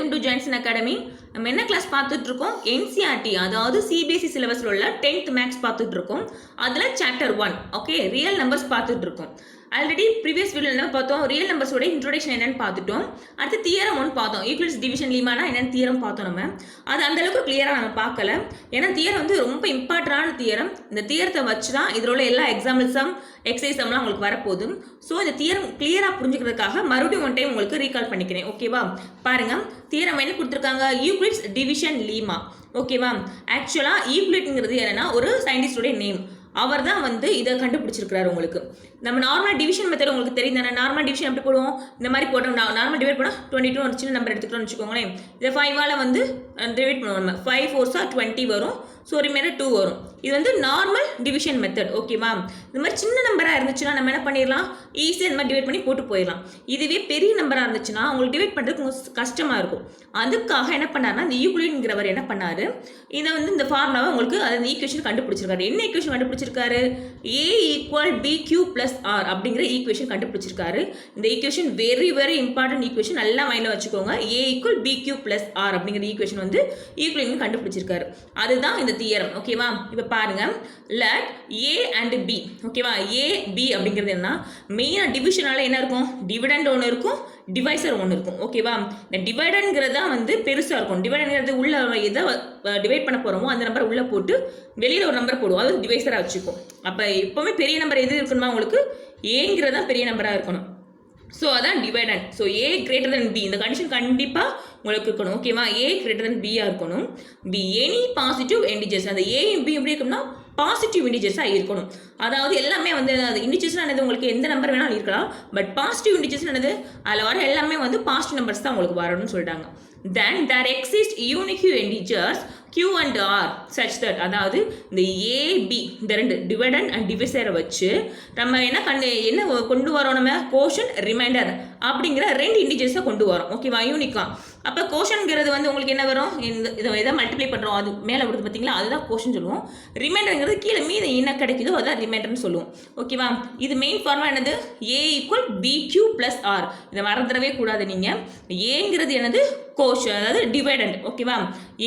Welcome to Johnson academy. நம்ம என்ன class பார்த்துட்டு இருக்கோம்? என்சிஆர்டி, அதாவது சிபிஎஸ்சி சிலபஸ்ல உள்ள 10th மேக்ஸ் பார்த்துட்டு இருக்கோம். அதுல சாப்டர் 1 ஓகே ரியல் நம்பர்ஸ் பார்த்துட்டு இருக்கோம். ஆல்ரெடி ப்ரீவியஸ் வீடியோவில் என்ன பார்த்தோம்? ரியல் நம்பர்ஸோட இன்ட்ரோடக்ஷன் என்னன்னு பார்த்துட்டோம். அடுத்து தியரம் 1 பார்த்தோம். யூக்ளிட்ஸ் டிவிஷன் லீமானா என்னன்னு தியரம் பார்த்தோம். நம்ம அது அந்த அளவுக்கு கிளியராக நம்ம பார்க்கல. ஏன்னா தியரம் வந்து ரொம்ப இம்பார்ட்டன்டான தியரம். இந்த தியரத்தை வச்சு தான் இதில் உள்ள எல்லா எக்ஸாம்பிள்ஸும் எக்ஸசைஸ்லாம் உங்களுக்கு வரப்போகுது. ஸோ இந்த தியரம் கிளியராக புரிஞ்சுக்கிறதுக்காக மறுபடியும் ஒன் டைம் உங்களுக்கு ரீகால் பண்ணிக்கிறேன். ஓகேவா? பாருங்க, தியரம் என்ன கொடுத்துருக்காங்க? Euclid's division Lima. ஓகேவா? ஆக்சுவலாக யூக்ளிட்ங்கிறது என்னன்னா ஒரு சயின்டிஸ்டோடைய நேம். அவர் தான் வந்து இதை கண்டுபிடிச்சிருக்கிறாரு. உங்களுக்கு நம்ம நார்மல் டிவிஷன் மெத்தட் உங்களுக்கு தெரியும் தானே? நார்மல் டிவிஷன் எப்படி போடுவோம்? இந்த மாதிரி போட்டோம். நார்மல் டிவைட் பண்ணால் 22 ஒரு சின்ன நம்பர் எடுத்துக்கிட்டோம்னு வச்சுக்கோங்களேன். இதை 5ஆல் வந்து டிவைட் பண்ணுவோம். நம்ம 5 4s 20 வரும். ஸோ ரிமைண்டர் 2 வரும். இது வந்து நார்மல் டிவிஷன் மெத்தட். ஓகேவா? இந்த மாதிரி சின்ன நம்பராக இருந்துச்சுன்னா நம்ம என்ன பண்ணிடலாம்? ஈஸியாக இந்த மாதிரி டிவைட் பண்ணி போட்டு போயிடலாம். இதுவே பெரிய நம்பராக இருந்துச்சுன்னா உங்களுக்கு டிவைட் பண்ணுறதுக்கு கொஞ்சம் கஷ்டமாக இருக்கும். அதுக்காக என்ன பண்ணாருன்னா இந்த யூக்ளிட்ங்கிறவர் என்ன பண்ணாரு? இதை வந்து இந்த ஃபார்முலாவை உங்களுக்கு அந்த ஈக்குவேஷன் கண்டுபிடிச்சிருக்காரு. என்ன ஈக்குவேஷன் கண்டுபிடிச்சிருக்காரு? A = BQ + R அப்படிங்கிற ஈக்குவேஷன் கண்டுபிடிச்சிருக்காரு. இந்த equation very very important equation. நல்லா மைண்டில் வச்சுக்கோங்க. A = BQ + R அப்படிங்கிற ஈக்குவேஷன் வந்து யூக்ளிட் கண்டுபிடிச்சிருக்காரு. அதுதான் இந்த தியரம். ஓகேவா? இப்போ பாருங்க, let A and B. ஓகேவா? A B அப்படிங்கிறது என்ன? மெயினாக டிவிஷனால என்ன இருக்கும்? டிவிடெண்ட் ஒன்று இருக்கும், டிவைசர் ஒன்று இருக்கும். ஓகேவா? இந்த டிவைடன்ங்கிறது தான் வந்து பெருசாக இருக்கும். டிவைடன்ங்கிறது உள்ள எதை டிவைட் பண்ண போகிறோமோ அந்த நம்பரை உள்ளே போட்டு வெளியில் ஒரு நம்பர் போடுவோம். அது டிவைசராக வச்சுக்கும். அப்போ எப்போவுமே பெரிய நம்பர் எது இருக்கணுமா? உங்களுக்கு ஏங்கிறது தான் பெரிய நம்பராக இருக்கணும். ஸோ அதான் டிவைடன்ட். ஸோ A > B இந்த கண்டிஷன் கண்டிப்பாக உங்களுக்கு இருக்கணும். ஓகேவா? A > B இருக்கணும். B any positive integers. அந்த A B எப்படி இருக்கும்னா பாசிட்டிவ் இன்டிஜர்ஸாக இருக்கணும். அதாவது எல்லாமே வந்து அது இன்டிஜர்ஸ்னால் என்னது? உங்களுக்கு எந்த நம்பர் வேணாலும் இருக்கலாம். பட் பாசிட்டிவ் இன்டிஜர்ஸ் என்னது? அதில் வர எல்லாமே வந்து பாசிட்டிவ் நம்பர்ஸ் தான் உங்களுக்கு வரணும்னு சொல்லிட்டாங்க. Then there exist unique integers Q and R such that, அதாவது இந்த A B இந்த ரெண்டு டிவைடண்ட் அண்ட் டிவைசரை வச்சு நம்ம என்ன கொண்டு வரோம்? நம்ம கோஷன் ரிமைண்டர் அப்படிங்கிற ரெண்டு இன்டிஜர்ஸை கொண்டு வரோம். ஓகேவா? யூனிக்கா. அப்போ கோஷன்ங்கிறது வந்து உங்களுக்கு என்ன வரும்? இதை எதை மல்டிப்ளை பண்ணுறோம் அது மேலே வருது பார்த்தீங்களா? அதுதான் கோஷன் சொல்லுவோம். ரிமைண்டருங்கிறது கீழே மீது என்ன கிடைக்குதோ அதான் ரிமைண்டர்னு சொல்லுவோம். ஓகேவா? இது மெயின் ஃபார்முலா என்னது? A = BQ + R. இதை மறந்துடவே கூடாது நீங்கள். ஏங்கிறது என்னது? கோஷன், அதாவது டிவைடண்ட். ஓகேவா?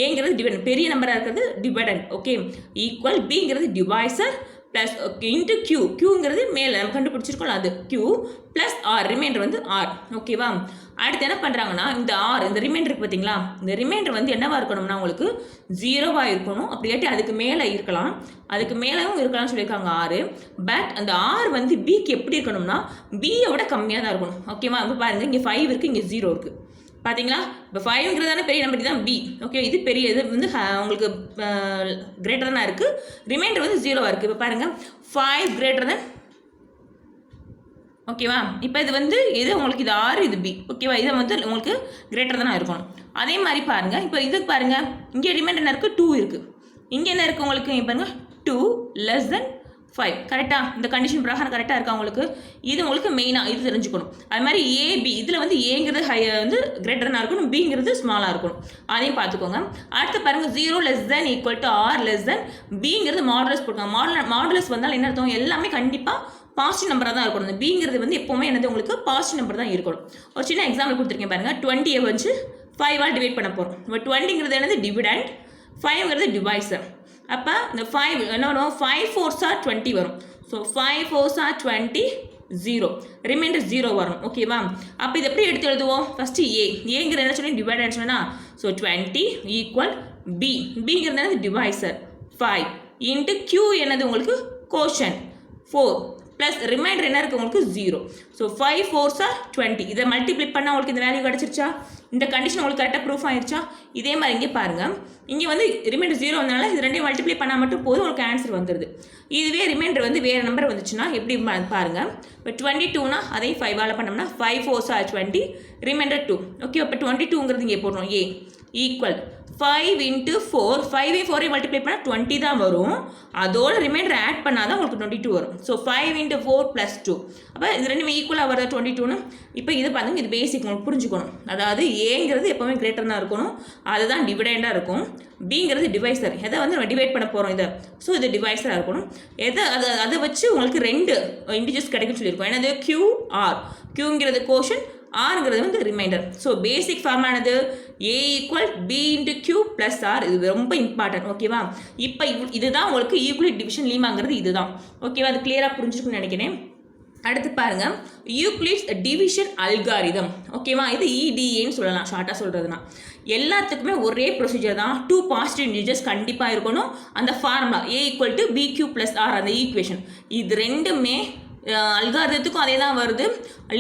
ஏங்கிறது டிவைடண்ட், பெரிய நம்பராக இருக்கிறது டிவைடண்ட். ஓகே. ஈக்குவல் பிங்கிறது டிவைசர் ப்ளஸ் இன்ட்டு Q. Qங்கிறது மேலே நம்ம கண்டுபிடிச்சிருக்கோம், அது Q ப்ளஸ் R. ரிமைண்டர் வந்து R. ஓகேவா? அடுத்து என்ன பண்ணுறாங்கன்னா இந்த R இந்த ரிமைண்டருக்கு பார்த்தீங்களா? இந்த ரிமைண்டர் வந்து என்னவாக இருக்கணும்னா உங்களுக்கு 0வாக இருக்கணும். அப்படி இல்லாட்டி அதுக்கு மேலே இருக்கலாம், அதுக்கு மேலேயும் இருக்கலாம்னு சொல்லியிருக்காங்க R. பட் அந்த R வந்து Bக்கு எப்படி இருக்கணும்னா B-யை விட கம்மியாக தான் இருக்கணும். ஓகேவா? இப்போ பாருங்கள், இங்கே 5 இருக்குது, இங்கே 0 இருக்குது. பார்த்தீங்களா? இப்போ 5ங்கிறதான பெரிய நம்பர் தான் B. ஓகே. இது பெரிய இது வந்து உங்களுக்கு கிரேட்டர் தான் இருக்குது. ரிமைண்டர் வந்து 0வாக இருக்குது. இப்போ பாருங்கள், 5 > ஓகேவா? இப்போ இது வந்து இது உங்களுக்கு இது R, இது B. ஓகேவா? இதை வந்து உங்களுக்கு கிரேட்டர் தானே இருக்கணும். அதே மாதிரி பாருங்கள், இப்போ இதுக்கு பாருங்கள், இங்கே ரிமைண்டர் என்ன இருக்குது? 2 இருக்குது. இங்கே என்ன இருக்குது உங்களுக்கு? இங்கே பாருங்கள், 2 < 5. கரெக்டாக? இந்த கண்டிஷன் பிரகாரம் கரெக்டாக இருக்கா உங்களுக்கு? இது உங்களுக்கு மெயினாக இது தெரிஞ்சுக்கணும். அது மாதிரி AB இதில் வந்து ஏங்கிறது வந்து கிரேட்டராக இருக்கணும், பிங்கிறது ஸ்மாலாக இருக்கணும். அதையும் பார்த்துக்கோங்க. அடுத்து பாருங்கள், 0 < R Bங்கிறது மாடுலஸ் போட்டுக்கோங்க. மாடுலஸ் வந்தால் என்ன அர்த்தம்? எல்லாமே கண்டிப்பாக பாசிட்டிவ் நம்பராக தான் இருக்கணும். இந்த பிங்கிறது வந்து எப்போவுமே என்னது? உங்களுக்கு பாசிட்டிவ் நம்பர் தான் இருக்கணும். ஒரு சின்ன எக்ஸாம்பிள் கொடுத்துருக்கேன் பாருங்கள். 20 வச்சு 5ஆல் டிவைட் பண்ண போகிறோம். இப்போ 20ங்கிறது என்னது? டிவிடண்ட். 5ங்கிறது டிவைசர். அப்போ இந்த 5 என்ன வரும்? 5 4s 20 வரும். So 5 4s 20 0. ரிமைண்டர் 0 வரும். ஓகேவா? அப்போ இது எப்படி எடுத்து எழுதுவோம்? ஃபஸ்ட்டு ஏங்கிற என்ன சொல்லி டிவைடண்ட் சொன்னால், ஸோ 20 = B. பிங்கிறது என்னது? டிவைசர். 5 இன்ட்டு Q என்னது? உங்களுக்கு கோஷன் 4 ப்ளஸ் ரிமைண்டர் என்ன இருக்குது? உங்களுக்கு 0. So 5 4s 20. இதை மல்டிப்ளை பண்ணால் உங்களுக்கு இந்த வேல்யூ கிடச்சிருச்சா? இந்த கண்டிஷன் உங்களுக்கு கரெக்டாக ப்ரூஃப் ஆயிடுச்சா? இதே மாதிரி இங்கே பாருங்கள், இங்கே வந்து ரிமைண்டர் 0 வந்தனால இது ரெண்டையும் மல்டிப்ளை பண்ணால் மட்டும் போதும், உங்களுக்கு ஆன்சர் வந்துடுது. இதுவே ரிமைண்டர் வந்து வேறு நம்பர் வந்துச்சுன்னா எப்படி பாருங்கள். இப்போ 22னா அதையும் 5ஆல் பண்ணோம்னா 5 4s 20 ரிமைண்டர் 2. ஓகே. இப்போ 22ங்கிறது இங்கே போடுறோம். A equal 5 × 4. 5ஐயும் 4ஐயும் மல்டிப்ளை பண்ணால் 20 தான் வரும். அதோட ரிமைண்டர் ஆட் பண்ணால் தான் உங்களுக்கு 22 வரும். ஸோ 5 × 4 + 2. அப்போ இது ரெண்டுமே ஈக்குவலாக வருது 22ன்னு. இப்போ இது பாருங்க, இது பேசிக் உங்களுக்கு புரிஞ்சுக்கணும். அதாவது ஏங்கிறது எப்போவுமே கிரேட்டர் தான் இருக்கணும், அதுதான் டிவிடெண்டாக இருக்கும். பிங்கிறது டிவைசர், எதை வந்து நம்ம டிவைட் பண்ண போகிறோம் இதை. ஸோ இது டிவைசராக இருக்கணும். அதை வச்சு உங்களுக்கு ரெண்டு இன்டிஜர்ஸ் கிடைக்குன்னு சொல்லியிருக்கோம். என்னது? QR. Qங்கிறது கோஷன், ஆறுங்கிறது வந்து ரிமைண்டர். ஸோ பேசிக் ஃபார்மானது A equal B into Q plus R. இது ரொம்ப இம்பார்ட்டன்ட். ஓகேவா? இப்போ இதுதான் உங்களுக்கு யூக்ளிட் டிவிஷன் லீமாங்கிறது இதுதான். ஓகேவா? அது கிளியராக புரிஞ்சுக்கணும்னு நினைக்கிறேன். அடுத்து பாருங்க, யூக்ளிட்ஸ் டிவிஷன் அல்காரிதம். ஓகேவா? இது இடிஏன்னு சொல்லலாம் ஷார்ட்டாக சொல்கிறதுனா. எல்லாத்துக்குமே ஒரே ப்ரொசீஜர் தான். 2 பாசிட்டிவ் இன்டிஜர்ஸ் கண்டிப்பாக இருக்கணும். அந்த formula a equal to B Q plus R, அந்த ஈக்குவேஷன் இது ரெண்டுமே அல்காரிதத்துக்கும் அதே தான் வருது,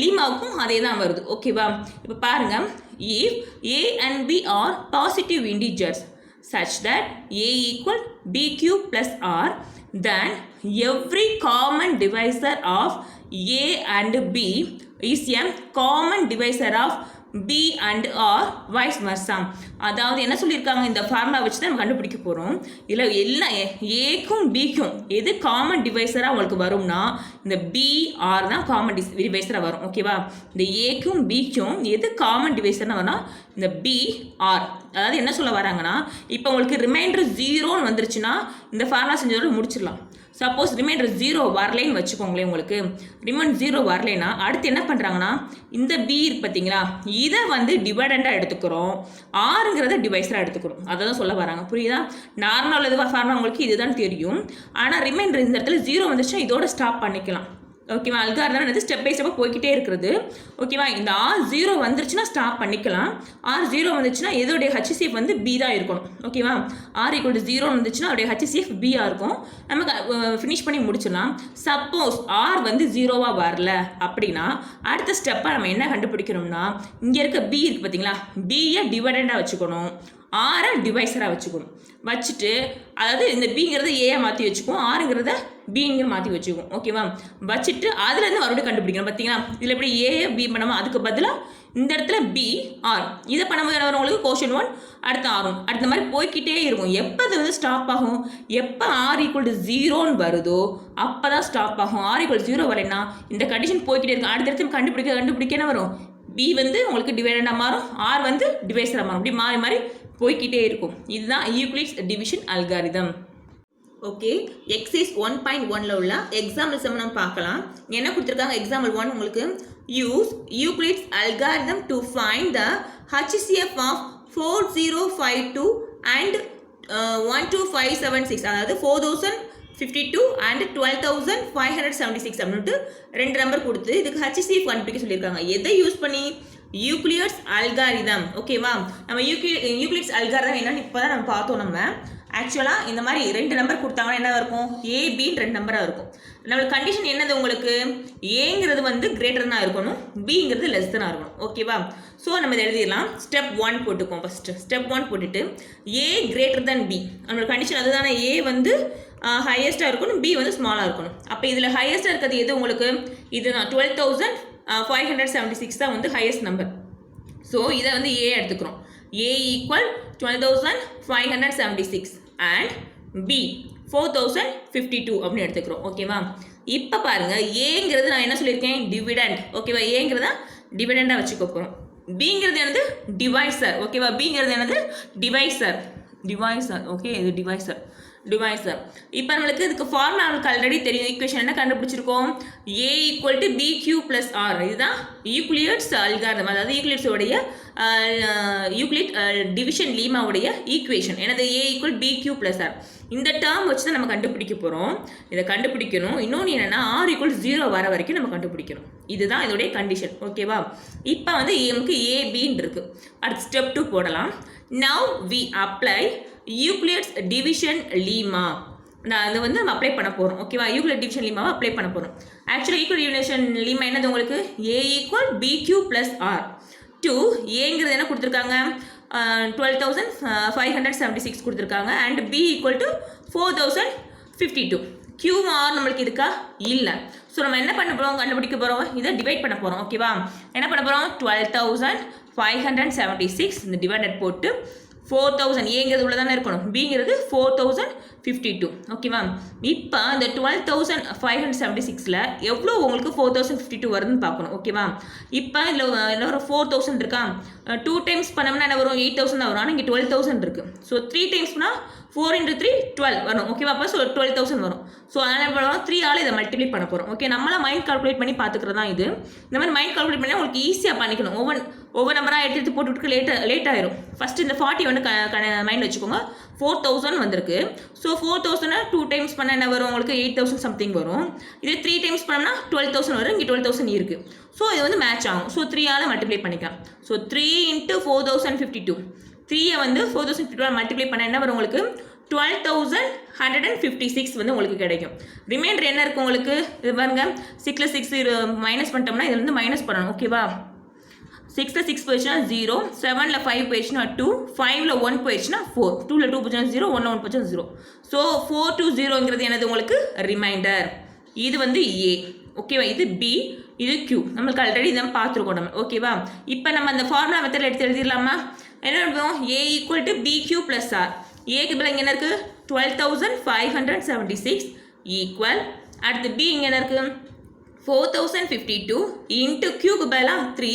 லீமாவுக்கும் அதே தான் வருது. ஓகேவா? இப்போ பாருங்க, if a and b are positive integers such that a equal bq plus r, then every common divisor of a and b is a common divisor of b and r vice versa. அதாவது என்ன சொல்லியிருக்காங்க, இந்த formula வச்சு தான் நம்ம கண்டுபிடிக்க போகிறோம். இதில் எல்லா ஏக்கும் பிக்கும் எது காமன் டிவைசராக உங்களுக்கு வரும்னா இந்த பிஆர் தான் காமன் டிவைசராக வரும். ஓகேவா? இந்த ஏக்கும் பிக்கும் எது காமன் டிவைசர்னா வரும்னா இந்த பிஆர். அதாவது என்ன சொல்ல வராங்கன்னா, இப்போ உங்களுக்கு ரிமைண்டர் 0ன்னு வந்துருச்சுன்னா இந்த ஃபார்முலா செஞ்சதோட முடிச்சிடலாம். சப்போஸ் ரிமைண்டர் 0 வரலைன்னு வச்சுக்கோங்களேன், உங்களுக்கு ரிமைண்டர் 0 வரலைன்னா அடுத்து என்ன பண்ணுறாங்கன்னா, இந்த பி இருக்கு பார்த்தீங்களா, இதை வந்து டிவைடண்டாக எடுத்துக்கிறோம், ஆறுங்கிறத டிவைஸராக எடுத்துக்கிறோம். அதை தான் சொல்ல வராங்க. புரியுதா? நார்மலாக உள்ளது ஃபார்முலா உங்களுக்கு இதுதான் தெரியும். ஆனால் ரிமைண்டர் இந்த இடத்துல 0 வந்துச்சுன்னா இதோட ஸ்டாப் பண்ணிக்கலாம். ஓகேவா? அல்காரிதம் வந்து ஸ்டெப் பை ஸ்டெப்பாக போய்கிட்டே இருக்கிறது. ஓகேவா? இந்த R0 வந்துருச்சுன்னா ஸ்டாப் பண்ணிக்கலாம். R0 வந்துச்சுன்னா இதோடைய HCF வந்து B தான் இருக்கணும். ஓகேவா? R = 0 வந்துச்சுன்னா அதோடைய HCF B-ஆக இருக்கும். நமக்கு ஃபினிஷ் பண்ணி முடிச்சிடலாம். சப்போஸ் R வந்து 0வா வரல அப்படின்னா அடுத்த ஸ்டெப்பாக நம்ம என்ன கண்டுபிடிக்கணும்னா, இங்கே இருக்க B இருக்குது பார்த்தீங்களா, B-யை டிவைடண்டாக வச்சுக்கணும், ஆரை டிவைஸராக வச்சுக்கணும். வச்சுட்டு அதாவது இந்த பிங்கிறத ஏயை மாற்றி வச்சுக்குவோம், ஆறுங்கிறத பிங்கிற மாற்றி வச்சுக்குவோம். ஓகேவா? வச்சுட்டு அதுலேருந்து மறுபடியும் கண்டுபிடிக்கணும். பார்த்தீங்களா? இதில் எப்படி ஏயை பி பண்ணாமல் அதுக்கு பதிலாக இந்த இடத்துல பி ஆர், இதை பண்ணும்போது என்ன வரும் உங்களுக்கு, கோஷன் 1 அடுத்து ஆரும், அடுத்த மாதிரி போய்கிட்டே இருக்கும். எப்போ அது வந்து ஸ்டாப் ஆகும், எப்போ R = 0ன்னு வருதோ அப்போ தான் ஸ்டாப் ஆகும். R = 0 வரலைன்னா இந்த கண்டிஷன் போய்கிட்டே இருக்கும். அடுத்தடுத்து கண்டுபிடிக்க என்ன வரும், பி வந்து உங்களுக்கு டிவைடண்டாக மாறும், ஆர் வந்து டிவைஸராக மாறும். இப்படி மாறி மாறி போய்கிட்டே இருக்கும். இதுதான் Euclid's division algorithm. Okay, exercise 1.1ல் உள்ள எக்ஸாம்பிள் சம் நம்ம பார்க்கலாம். என்ன கொடுத்துருக்காங்க, எக்ஸாம்பிள் 1 உங்களுக்கு, use Euclid's algorithm to find the HCF of 4052 and 12576, அதாவது 4052 and 12576 அப்படின்ட்டு 2 நம்பர் கொடுத்து இதுக்கு HCF கண்டுபிடிக்க சொல்லியிருக்காங்க. எதை யூஸ் பண்ணி, யூக்ளிட்ஸ் அல்காரிதம். ஓகேவா? நம்ம யூக்ளிட்ஸ் அல்காரிதம் என்னன்னு இப்போ தான் நம்ம பார்த்தோம். நம்ம ஆக்சுவலாக இந்த மாதிரி 2 நம்பர் கொடுத்தாங்கன்னா என்ன இருக்கும், ஏபின்னு 2 நம்பராக இருக்கும். நம்மளுக்கு கண்டிஷன் என்னது, உங்களுக்கு ஏங்கிறது வந்து கிரேட்டர்னா இருக்கணும், பிங்கிறது லெஸ் தானாக இருக்கணும். ஓகேவா? ஸோ நம்ம இதை எழுதிடலாம். ஸ்டெப் 1 போட்டுக்கோம். ஃபஸ்ட்டு ஸ்டெப் 1 போட்டுட்டு ஏ கிரேட்டர் தென் பி, நம்மளோட கண்டிஷன் அதுதானே, ஏ வந்து ஹையஸ்ட்டாக இருக்கணும், பி வந்து ஸ்மாலாக இருக்கணும். அப்போ இதில் ஹையஸ்ட்டாக இருக்கிறது எது உங்களுக்கு, இதுதான் 12576 தான் வந்து ஹையஸ்ட் நம்பர். ஸோ இதை வந்து ஏ எடுத்துக்கிறோம். ஏ ஈக்குவல் 12576 அண்ட் பி 4052 அப்படின்னு எடுத்துக்கிறோம். ஓகேவா? இப்போ பாருங்கள், ஏங்கிறது நான் என்ன சொல்லியிருக்கேன், டிவிடெண்ட். ஓகேவா? ஏங்கிறத டிவிடெண்டாக வச்சுக்க போகிறோம். பிங்கிறது என்னது, டிவைசர். ஓகேவா? பிங்கிறது என்னது, டிவைசர். ஓகே, இது டிவைசர். இப்போ நம்மளுக்கு இதுக்கு ஃபார்முலா நம்மளுக்கு ஆல்ரெடி தெரியும். ஈக்குவேஷன் என்ன கண்டுபிடிச்சிருக்கோம், A equal to B Q plus R. இதுதான் யூக்ளிட்ஸ் அல்காரிதம், அதாவது யூக்ளிட்ஸோடைய யூக்ளிட் டிவிஷன் லீமாவுடைய ஈக்குவேஷன். எனது A equal B Q plus R. இந்த டேர்ம் வச்சு தான் நம்ம கண்டுபிடிக்க போகிறோம். இதை கண்டுபிடிக்கணும். இன்னொன்று என்னென்னா, R = 0 வர வரைக்கும் நம்ம கண்டுபிடிக்கணும். இதுதான் இதோடைய கண்டிஷன். ஓகேவா? இப்போ வந்து நமக்கு ஏபின்னு இருக்குது. அடுத்து ஸ்டெப் 2 போடலாம். Now we apply Euclid's division lemma. அதை வந்து நம்ம அப்ளை பண்ண போகிறோம். ஓகேவா? யூக்ளிட் டிவிஷன் லீமாவை அப்ளை பண்ண போகிறோம். ஆக்சுவலாக யூக்ளிட் டிவிஷன் லீமா என்னது உங்களுக்கு, ஏ ஈக்குவல் BQ + R. 2 ஏங்கிறது என்ன கொடுத்துருக்காங்க, 12576 கொடுத்துருக்காங்க. And b equal to 4052. QR நம்மளுக்கு இருக்கா, இல்லை. ஸோ நம்ம என்ன பண்ண போகிறோம், கண்டுபிடிக்க போகிறோம், இதை டிவைட் பண்ண போகிறோம். ஓகேவா? என்ன பண்ண போகிறோம், 12576 இந்த டிவைடட் போட்டு 4000 ஏங்கிறது உள்ள தானே இருக்கணும், பிங்கிறது 4052. ஓகேவா? இப்போ இந்த 12576ல் எவ்வளோ உங்களுக்கு 4052 வருதுன்னு பார்க்கணும். ஓகேவா? இப்போ இதில் என்ன வரும், 4000 இருக்கா, 2 டைம்ஸ் பண்ணோம்னா என்ன வரும், 8000 தான் வரும். ஆனால் இங்கே 12000 இருக்குது. ஸோ 3 டைம்ஸ்னா 4 × 3 12 வரும். ஓகேவா? அப்போ 12000 வரும். ஸோ அதனால் என்ன பண்ணுவோம், 3 ஆல் இதை மல்டிப்ளை பண்ண போகிறோம். ஓகே, நம்மளாம் மைண்ட் கால்குலேட் பண்ணி பார்த்துக்கிறது தான் இது. இந்த மாதிரி மைண்ட் கால்குலேட் பண்ணி உங்களுக்கு ஈஸியாக பண்ணிக்கணும். ஒவ்வொரு நம்பராக எடுத்து போட்டுவிட்டு லேட் ஆயிரும். ஃபஸ்ட்டு இந்த 40 வந்து மைண்டில் வச்சுக்கோங்க. 4000 வந்திருக்கு. ஸோ 4000 2 டைம்ஸ் பண்ணால் என்ன வரும், உங்களுக்கு 8000 சம்திங் வரும். இதே 3 டைம்ஸ் பண்ணோம்னா 12000 வரும். இங்கே 12000 இருக்குது. ஸோ இது வந்து மேட்ச் ஆகும். ஸோ 3 ஆல் மல்டிப்ளை பண்ணிக்கலாம். ஸோ 3 × 4052, 3 வந்து 4052 மல்டிப்ளை பண்ண என்ன வரும் உங்களுக்கு, 12156 வந்து உங்களுக்கு கிடைக்கும். ரிமைண்டர் என்ன இருக்குது உங்களுக்கு, இது பாருங்க, 6ல் 6 மைனஸ் பண்ணிட்டோம்னா இதில் வந்து மைனஸ் பண்ணணும். ஓகேவா? 6ல் 6 போயிடுச்சுன்னா 0, 7ல் 5 போயிடுச்சுன்னா 2, 5ல் 1 போயிடுச்சுன்னா 4, 2ல் 2 போச்சுன்னா 0, 1ல் 1 போச்சுன்னா 0. ஸோ 420ங்கிறது என்னது உங்களுக்கு ரிமைண்டர். இது வந்து ஏ. ஓகேவா? இது பி, இது கியூ. நம்மளுக்கு ஆல்ரெடி இதான் பார்த்துருக்கோம் நம்ம. ஓகேவா? இப்போ நம்ம அந்த ஃபார்முலா மெத்தடில் எடுத்து எழுதிடலாமா? என்ன பண்ணுவோம், ஏ ஈக்குவல் டு BQ + R. ஏக்கு பதில் இங்கே என்ன இருக்குது, 12576 ஈக்குவல், அடுத்து பி இங்கே என்ன இருக்குது, 4052 இன்ட்டு கியூக்கு பதிலாக 3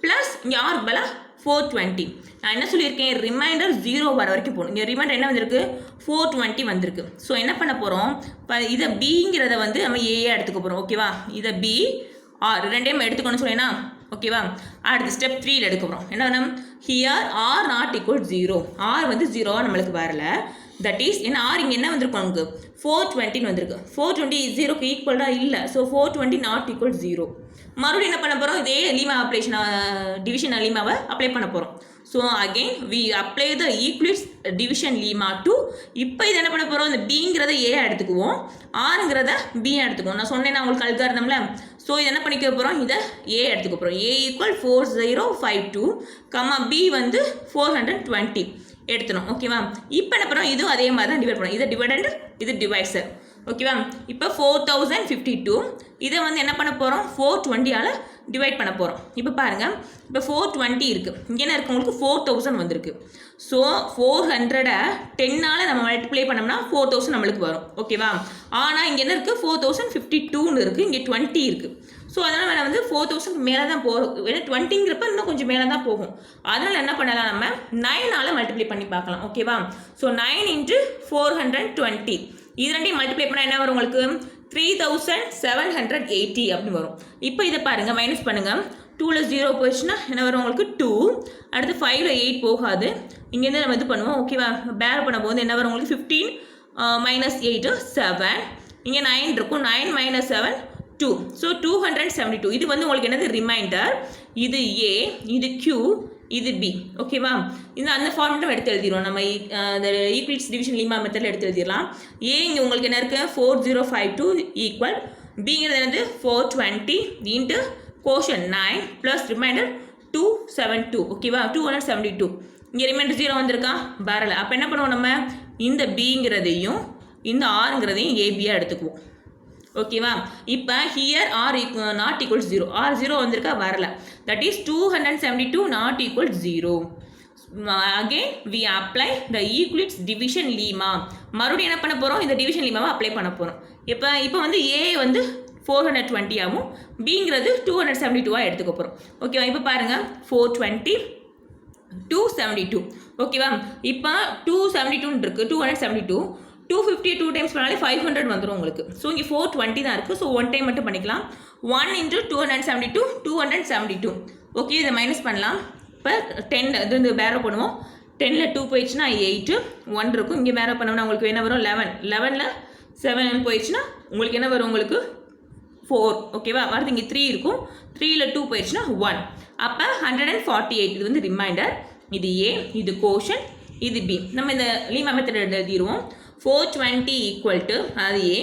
ப்ளஸ் இங்கே ஆருக்கு பதிலாக 420. நான் என்ன சொல்லியிருக்கேன், ரிமைண்டர் 0 வர வரைக்கும் போகணும். இங்கே ரிமைண்டர் என்ன வந்திருக்கு, 420 வந்திருக்கு. ஸோ என்ன பண்ண போகிறோம், இப்போ இதை பிங்கிறத வந்து நம்ம ஏஏ எடுத்துக்க போகிறோம். ஓகேவா? இதை பி ஆர் ரெண்டையும் எடுத்துக்கணும்னு சொன்னீங்கன்னா ஓகேவா? அடுத்து ஸ்டெப் 3ல் எடுக்க போகிறோம். என்ன வேணும், here r not equal 0. R வந்து 0 நம்மளுக்கு வரல. தட் இஸ் என்ன, ஆர் இங்கே என்ன வந்திருக்கும் நமக்கு, 420 வந்திருக்கு. 420 0க்கு ஈக்குவலாக இல்லை. So 420 not equal 0. மறுபடியும் என்ன பண்ண போகிறோம், இதே லீமா அப்ளேஷன் டிவிஷன் லீமாவை அப்ளை பண்ண போகிறோம். So again we apply the Euclid's division lemma to, இப்போ இது என்ன பண்ண போகிறோம், இந்த பிங்கிறத ஏ எடுத்துக்குவோம், ஆருங்கிறத பி எடுத்துக்குவோம். நான் சொன்னேன் உங்களுக்கு அல்காரிதம்ல. ஸோ இது என்ன பண்ணிக்க போகிறோம், இதை ஏ எடுத்துக்க போகிறோம். ஏ ஈக்குவல் 4052, பி வந்து 420 எடுத்துனோம். ஓகேவா? இப்போ என்ன பண்ணுறோம், இதுவும் அதே மாதிரி தான் டிவைட் பண்ணோம். இது டிவைடண்ட், இது டிவைசர். ஓகேவா? இப்போ 4052 இதை வந்து என்ன பண்ண போகிறோம், 420ஆல் டிவைட் பண்ண போகிறோம். இப்போ பாருங்கள், இப்போ 420 இருக்குது. இங்கே என்ன இருக்குது உங்களுக்கு, 4000 வந்திருக்கு. ஸோ 400 10ஆல் நம்ம மல்டிப்ளை பண்ணோம்னா 4000 நம்மளுக்கு வரும். ஓகேவா? ஆனால் இங்கே என்ன இருக்குது, 4052ன்னு இருக்குது, இங்கே 20 இருக்குது. ஸோ அதனால் நம்ம வந்து 4000 மேலே தான் போகும். ஏன்னா 20ங்கிறப்ப இன்னும் கொஞ்சம் மேலே தான் போகும். அதனால் என்ன பண்ணலாம், நம்ம 9ஆல் மல்டிப்ளை பண்ணி பார்க்கலாம். ஓகேவா? ஸோ 9 × 420 இது ரெண்டையும் மல்டிப்ளை பண்ணால் என்ன வரும் உங்களுக்கு, 3780 அப்படின்னு வரும். இப்போ இதை பாருங்கள், மைனஸ் பண்ணுங்கள். 2ல் 0 போயிடுச்சுன்னா என்ன வரும் உங்களுக்கு, 2. அடுத்து 5ல் 8 போகாது. இங்கேருந்து நம்ம இது பண்ணுவோம். ஓகேவா? பேர் பண்ணும்போது என்ன வரும் உங்களுக்கு, 15 - 8 7. இங்கே 9 இருக்கும். 9 - 7 2. ஸோ 272. இது வந்து உங்களுக்கு என்னது, ரிமைண்டர். இது ஏ, இது கியூ, இது பி. ஓகேவா? இந்த அந்த ஃபார்மெட்டும் எடுத்து எழுதிடுவோம். நம்ம இந்த ஈக்லிப்ஸ் டிவிஷன் லீமா மெத்தடில் எடுத்து எழுதிடலாம். ஏ இங்கே உங்களுக்கு என்ன இருக்குது, 4052 ஈக்குவல், பிங்கிறது என்னது 420 இன்ட்டு கோஷன் 9 ப்ளஸ் ரிமைண்டர் 272. ஓகேவா? 272. இங்கே ரிமைண்டர் 0 வந்திருக்கா, வரலை. அப்போ என்ன பண்ணுவோம், நம்ம இந்த பிங்கிறதையும் இந்த ஆருங்கிறதையும் ஏபியாக எடுத்துக்குவோம். ஓகேவா? இப்போ here r not equal 0. R 0 வந்திருக்கா, வரல. That is 272 not equal 0. Again we apply the Euclid's division lemma. மறுபடியும் என்ன பண்ண போகிறோம், இந்த டிவிஷன் லீமாவை அப்ளை பண்ண போகிறோம். இப்போ வந்து ஏ வந்து 420 ஆகும், பிங்கிறது 272 எடுத்துக்க போகிறோம். ஓகேவா? இப்போ பாருங்கள், 420 272. ஓகேவா? இப்போ 272 இருக்குது, 272 250 2 டைம்ஸ் பண்ணாலே 500 வந்துடும் உங்களுக்கு. ஸோ இங்கே 420 தான் இருக்குது. ஸோ 1 டைம் மட்டும் பண்ணிக்கலாம். 1 × 272 272. ஓகே, இதை மைனஸ் பண்ணலாம். இப்போ 10 இது வந்து பேரோ பண்ணுவோம். 10ல் 2 போயிடுச்சுன்னா 8, 1 இருக்கும். இங்கே பேரோ பண்ணோம்னா உங்களுக்கு என்ன வரும், 11. 11ல் 7 போயிடுச்சுன்னா உங்களுக்கு என்ன வரும், உங்களுக்கு 4. ஓகேவா? அடுத்து இங்கே 3 இருக்கும். 3ல் 2 போயிடுச்சுன்னா 1. அப்போ 148. இது வந்து ரிமைண்டர். இது ஏ, இது கோஷன், இது பி. நம்ம இந்த லீமா மெத்தட் எழுதிடுவோம். 420 ஈக்குவல் டு, அது ஏ,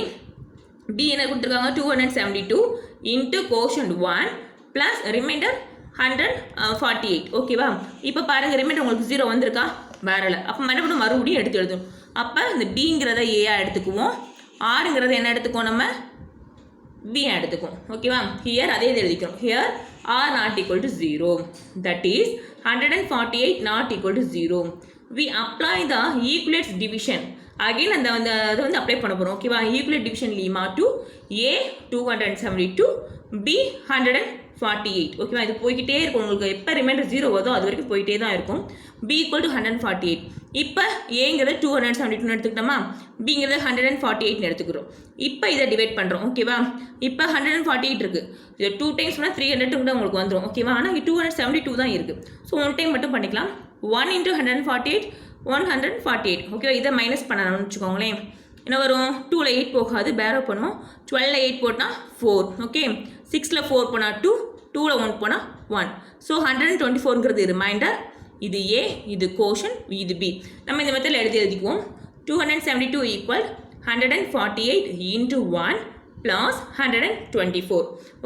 பி என்ன கொடுத்துருக்காங்க, 272 இன்ட்டு கோஷன் 1 ப்ளஸ் ரிமைண்டர் 148. ஓகேவா? இப்போ பாருங்கள், ரிமைண்டர் உங்களுக்கு 0 வந்திருக்கா, வரலை. அப்போ மறுபடியும் எடுத்து எழுதும். அப்போ இந்த பிங்கிறத ஏஆ எடுத்துக்குவோம், ஆருங்கிறத என்ன எடுத்துக்குவோம், நம்ம b எடுத்துக்கும் ஓகேவா here அதே எழுதிக்கிறோம் here r not equal to 0 that is 148 not equal to 0 we apply the equivalence division again அந்த அது வந்து அப்ளை பண்ண போறோம் ஓகேவா equivalence division lemma to a 272 b 148 ஓகேவா இது போயிட்டே இருக்கும் உங்களுக்கு எப்ப ரிமைண்டர் 0 வருதோ அது வரைக்கும் போயிட்டே தான் இருக்கும் b equal to 148 இப்போ ஏங்கிறது 272 எடுத்துக்கிட்டோமா பிங்கிறது 148 எடுத்துக்கிறோம் இப்போ இதை டிவைட் பண்ணுறோம் ஓகேவா இப்போ 148 இருக்கு இது 2 டைம்ஸ் பண்ணால் 300 கூட உங்களுக்கு வந்துடும் ஓகேவா ஆனால் இங்கே 272 தான் இருக்குது ஸோ 1 டைம் மட்டும் பண்ணிக்கலாம் 1 into 148 148 ஓகேவா இதை மைனஸ் பண்ணணும்னு வச்சுக்கோங்களேன் என்ன வரும் 2ல் 8 போகாது பேரோ பண்ணுவோம் 12ல் 8 போட்டால் 4 ஓகே 6ல் 4 போனால் 2 2ல் 1 போனால் 1 ஸோ 124ங்கிறது ரிமைண்டர் இது A இது கோஷன் இது B நம்ம இந்த மெத்தடில் எழுதிக்குவோம் 272 equal 148 into 1 plus 124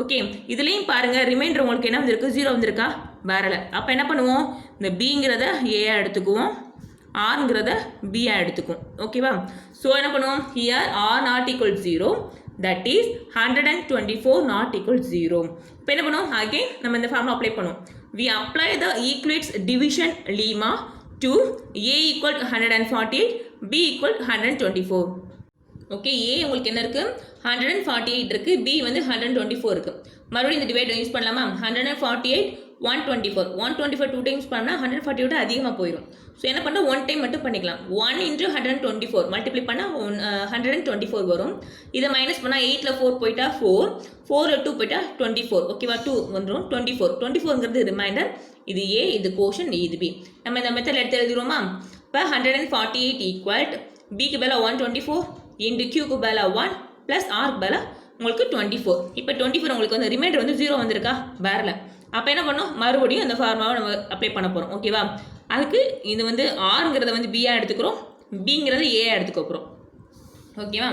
ஓகே இதுலேயும் பாருங்கள் ரிமைண்டர் உங்களுக்கு என்ன வந்திருக்கு 0 வந்திருக்கா வரல அப்போ என்ன பண்ணுவோம் இந்த Bங்கிறத A எடுத்துக்குவோம் Rங்கிறத B எடுத்துக்குவோம் ஓகேவா ஸோ என்ன பண்ணுவோம் here R not equal 0 that is 124 not equal 0 இப்போ என்ன பண்ணுவோம் again நம்ம இந்த ஃபார்முலா அப்ளை பண்ணுவோம் we apply the equivalence division lemma to A equal to 148 B equal to 124 okay A உங்களுக்கு என்ன இருக்கு 148 இருக்கு B வந்து 124 இருக்கு மறுபடியும் இந்த டிவைட் யூஸ் பண்ணலாமா 148 124 124 2 டைம்ஸ் பண்ணா 148 விட அதிகமாக போயிடும் ஸோ என்ன பண்ணால் 1 டைம் மட்டும் பண்ணிக்கலாம் 1 into 124 மல்டிப்ளை பண்ணால் 124 வரும் இதை மைனஸ் பண்ணால் 8ல் 4 போயிட்டா 4 4 2 போயிட்டா 24 ஓகேவா 2 வந்துடும் 24ங்கிறது ரிமைண்டர் இது A இது கோஷன் இது B நம்ம இந்த மெத்தட் எடுத்து எழுதிடுவோமா இப்போ 148 ஈக்குவல் Bக்கு பதிலாக 124 இன்டு Qக்கு பதிலாக 1 ப்ளஸ் Rக்கு பதிலாக உங்களுக்கு 24 இப்போ 24 உங்களுக்கு வந்து ரிமைண்டர் வந்து 0 வந்திருக்கா வரல அப்போ என்ன பண்ணோம் மறுபடியும் அந்த ஃபார்முலாவை நம்ம அப்ளை பண்ண போகிறோம் ஓகேவா அதுக்கு இது வந்து ஆருங்கிறத வந்து பியாக எடுத்துக்கிறோம் பிங்கிறத ஏ எடுத்துக்க போகிறோம் ஓகேவா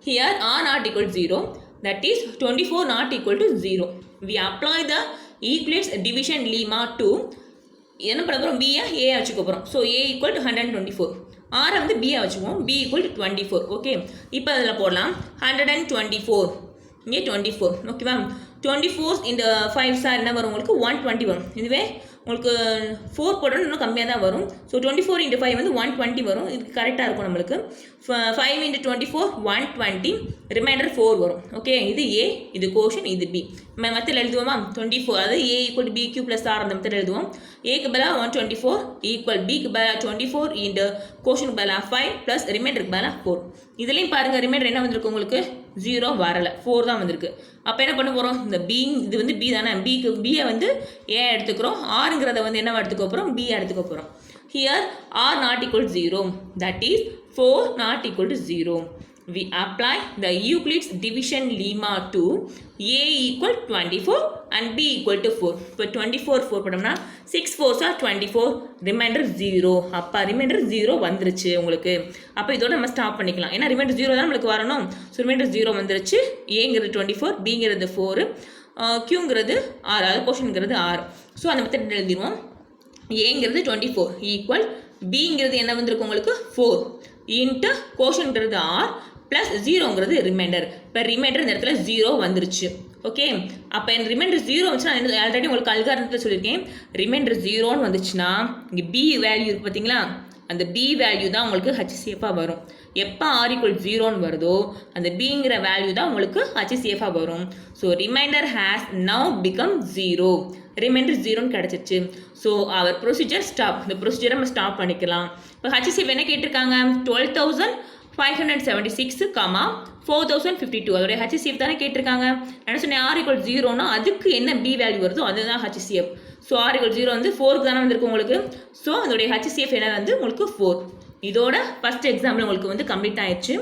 here r not equal 0 that is 24 not equal to 0 we apply the Euclid's division lemma to என்ன பண்ண போகிறோம் பியை ஏ வச்சுக்க போகிறோம் ஸோ ஏ ஈக்குவல் டு 124 ஆரை வந்து பியை வச்சுக்குவோம் பி ஈக்குவல் டு 24 ஓகே இப்போ அதில் போடலாம் 124 இங்கே 24 ஓகேவா 24 இந்த 5 சார் என்ன வரும் உங்களுக்கு 120 வரும் இதுவே உங்களுக்கு 4 போடணும் இன்னும் கம்மியாக தான் வரும் ஸோ 24 into 5 வந்து 120 வரும் இது கரெக்டாக இருக்கும் நம்மளுக்கு 5 into 24 120 ரிமைண்டர் 4 வரும் ஓகே இது ஏ இது கோஷன் இது பி நம்ம மெத்தட் எழுதுவோமா 24 அது A equal B Q plus R அந்த மெத்தட் எழுதுவோம் ஏக்கு பதிலாக 124 ஈக்குவல் பிக்கு பதிலாக 24 இந்த கோஷனுக்கு பதிலாக 5 ப்ளஸ் ரிமைண்டருக்கு பதிலாக 4 இதுலேயும் பாருங்கள் ரிமைண்டர் என்ன வந்திருக்கு உங்களுக்கு 0 வரலை 4 தான் வந்திருக்கு அப்போ என்ன பண்ண போகிறோம் இந்த பி இது வந்து பி தானே பியை வந்து ஏ எடுத்துக்கிறோம் ஆருங்கிறத வந்து என்ன எடுத்துக்க போகிறோம் பி எடுத்துக்க போகிறோம் here r not equal 0 that is 4 not equal to 0 we apply the Euclid's division lemma to A equal 24 and B equal to 4 இப்போ 24 4 போட்டோம்னா 6 4s are 24 ரிமைண்டர் 0 அப்போ ரிமைண்டர் 0 வந்துருச்சு உங்களுக்கு அப்போ இதோட நம்ம ஸ்டாப் பண்ணிக்கலாம் ஏன்னா ரிமைண்டர் 0 தான் நம்மளுக்கு வரணும் ஸோ ரிமைண்டர் 0 வந்துருச்சு ஏங்கிறது 24 பிங்கிறது 4 கியூங்கிறது 6 அதாவது போர்ஷனுங்கிறது 6 ஸோ அந்த மெத்தட் எழுதிடுவோம் ஏங்கிறது 24 ஈக்குவல் பிங்கிறது என்ன வந்திருக்கு உங்களுக்கு 4 இன்ட்டு கோஷன்கிறது ஆர் ப்ளஸ் 0ங்கிறது ரிமைண்டர் இப்போ ரிமைண்டர் இந்த இடத்துல 0 வந்துருச்சு ஓகே அப்போ என் ரிமைண்டர் 0 வந்துச்சுன்னா நான் ஆல்ரெடி உங்களுக்கு அல்காரிதத்தில் சொல்லியிருக்கேன் ரிமைண்டர் 0ன்னு வந்துச்சுன்னா இங்கே பி வேல்யூ இருக்குது பார்த்தீங்களா அந்த பி வேல்யூ தான் உங்களுக்கு ஹச்சிசிஎஃபாக வரும் எப்போ ஆர் ஈக்குவல் 0ன்னு வருதோ அந்த பிங்கிற வேல்யூ தான் உங்களுக்கு ஹச்சிசிஎஃபாக வரும் so remainder has now become 0 remainder 0ன்னு கிடச்சிருச்சு ஸோ அவர் ப்ரொசீஜர் ஸ்டாப் இந்த ப்ரொசீஜரை நம்ம ஸ்டாப் பண்ணிக்கலாம் இப்போ ஹச்சிசிஎஃப் என்ன கேட்டிருக்காங்க 12,576 கமா 4,052 அதோடைய ஹச்சிசிஎஃப் தானே கேட்டிருக்காங்க என்ன சொன்னேன் ஆர் ஈக்குவல் 0னா அதுக்கு என்ன பி வேல்யூ வருதோ அதுதான் ஹச்சிசிஎஃப் ஸோ ஆர் ஈக்குவல் 0 வந்து 4க்கு தானே வந்திருக்கு உங்களுக்கு ஸோ அதோடைய ஹச்சிசிஎஃப் என்ன வந்து உங்களுக்கு 4 இதோட ஃபஸ்ட் எக்ஸாம்பிள் உங்களுக்கு வந்து கம்ப்ளீட் ஆயிடுச்சு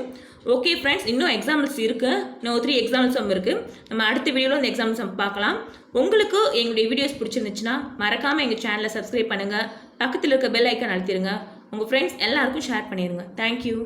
ஓகே ஃப்ரெண்ட்ஸ் இன்னும் எக்ஸாம்பிள்ஸ் இருக்குது இன்னும் 3 எக்ஸாம்பிள்ஸும் இருக்குது நம்ம அடுத்த வீடியோவில் இந்த எக்ஸாம்பிள்ஸ் நம்ம பார்க்கலாம் உங்களுக்கு எங்களுடைய வீடியோஸ் பிடிச்சிருந்துச்சுன்னா மறக்காமல் எங்கள் சேனலை சப்ஸ்கிரைப் பண்ணுங்கள் பக்கத்தில் இருக்க பெல் ஐக்கான் அழுத்திடுங்க உங்கள் ஃப்ரெண்ட்ஸ் எல்லாருக்கும் ஷேர் பண்ணிடுங்க தேங்க்யூ